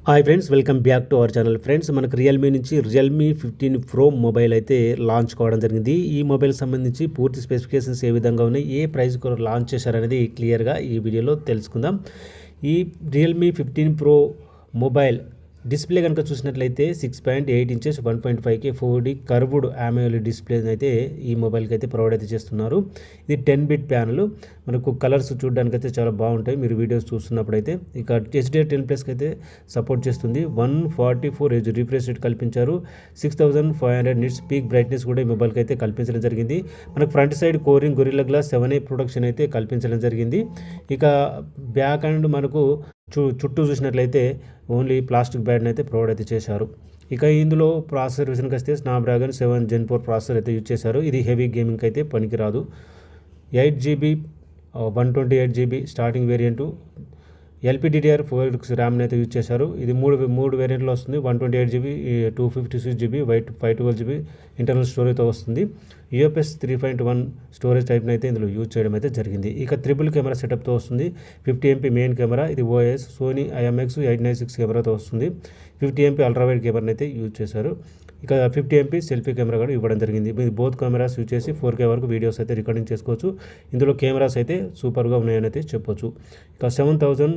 Hi friends, welcome back to our channel. Friends, మనకు Realme నుంచి Realme 15 pro mobile అయితే launch కావడం జరిగింది. ఈ మొబైల్ సంబంధించి పూర్తి స్పెసిఫికేషన్స్ ఏ విధంగా ఉన్నాయి, ఏ ప్రైస్ లాంచ్ చేశారనేది క్లియర్గా ఈ వీడియోలో తెలుసుకుందాం. ఈ రియల్మీ 15 ప్రో మొబైల్ డిస్ప్లే కనుక చూసినట్లయితే 6.8 inches 1.5K 4D curved AMOLED display అయితే ఈ మొబైల్కి అయితే ప్రొవైడ్ అయితే చేస్తున్నారు. ఇది 10-బిట్ ప్యానల్. మనకు కలర్స్ చూడడానికి అయితే చాలా బాగుంటాయి మీరు వీడియోస్ చూస్తున్నప్పుడు అయితే. ఇక HDR10+ అయితే సపోర్ట్ చేస్తుంది. 144 Hz రిఫ్రెష్ రేట్ కల్పించారు. 6500 నిట్స్ పీక్ బ్రైట్నెస్ కూడా ఈ మొబైల్కి అయితే కల్పించడం జరిగింది. మనకు front side covering Gorilla glass 7A protection అయితే కల్పించడం జరిగింది. ఇక బ్యాక్ అండ్ మనకు చుట్టూ చూసినట్లయితే ఓన్లీ ప్లాస్టిక్ బ్యాడ్ని అయితే ప్రొవైడ్ అయితే చేశారు. ఇక ఇందులో ప్రాసెసర్ విషయానికి వస్తే స్నాప్డ్రాగన్ 7 Gen 4 ప్రాసెసర్ అయితే యూజ్ చేశారు. ఇది హెవీ గేమింగ్కి అయితే పనికిరాదు. 8GB 128GB starting variant. LPDDR4 ర్యామ్ని అయితే యూజ్ చేశారు. ఇది మూడు వేరియంట్లో వస్తుంది. 128GB 256GB 512GB ఇంటర్నల్ స్టోరేజ్తో వస్తుంది. UFS 3.1 స్టోరేజ్ టైప్ని అయితే ఇందులో యూజ్ చేయడం అయితే జరిగింది. ఇక ట్రిపుల్ కెమెరా సెటప్తో వస్తుంది. 50MP మెయిన్ కెమెరా, ఇది OIS సోనీ IMX 896 కెమెరాతో వస్తుంది. 50MP అల్ట్రావైడ్ కెమెరాని అయితే యూజ్ చేశారు. ఇక 50MP సెల్ఫీ కెమెరా కూడా ఇవ్వడం జరిగింది. మీరు బోత్ కెమెరాస్ యూజ్ చేసి 4K వరకు వీడియోస్ అయితే రికార్డింగ్ చేసుకోవచ్చు. ఇందులో కెమెరాస్ అయితే సూపర్గా ఉన్నాయని అయితే చెప్పొచ్చు. ఇక 7000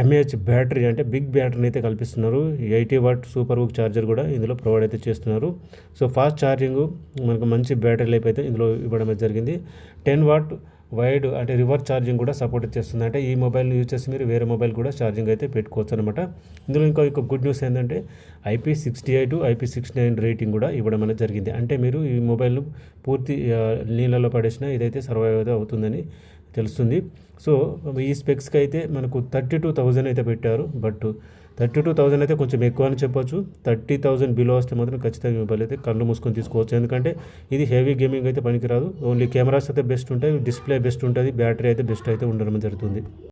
mAh బ్యాటరీ, అంటే బిగ్ బ్యాటరీని అయితే కల్పిస్తున్నారు. 80W సూపర్ బుక్ ఛార్జర్ కూడా ఇందులో ప్రొవైడ్ అయితే చేస్తున్నారు. సో ఫాస్ట్ ఛార్జింగ్, మనకు మంచి బ్యాటరీ లైఫ్ అయితే ఇందులో ఇవ్వడం జరిగింది. 10W వైడ్ అంటే రివర్స్ ఛార్జింగ్ కూడా సపోర్ట్ చేస్తుంది. అంటే ఈ మొబైల్ని యూజ్ చేసి మీరు వేరే మొబైల్ కూడా ఛార్జింగ్ అయితే పెట్టుకోవచ్చు అనమాట. ఇందులో ఇంకో గుడ్ న్యూస్ ఏంటంటే IP68 IP69 రేటింగ్ కూడా ఇవ్వడం అనేది జరిగింది. అంటే మీరు ఈ మొబైల్ను పూర్తి నీళ్ళలో పడేసినా ఇదైతే సర్వైవ్ అయితే అవుతుందని తెలుస్తుంది. సో ఈ స్పెక్స్కి అయితే మనకు 32,000 అయితే పెట్టారు. బట్ 32,000 అయితే కొంచెం ఎక్కువ అని చెప్పొచ్చు. 30,000 బిలో వస్తే మాత్రం ఖచ్చితంగా మొబైల్ అయితే కళ్ళు మూసుకొని తీసుకోవచ్చు. ఎందుకంటే ఇది హెవీ గేమింగ్ అయితే పనికిరాదు. ఓన్లీ కెమెరాస్ అయితే బెస్ట్ ఉంటాయి, డిస్ప్లే బెస్ట్ ఉంటుంది, బ్యాటరీ అయితే బెస్ట్ అయితే ఉండడం జరుగుతుంది.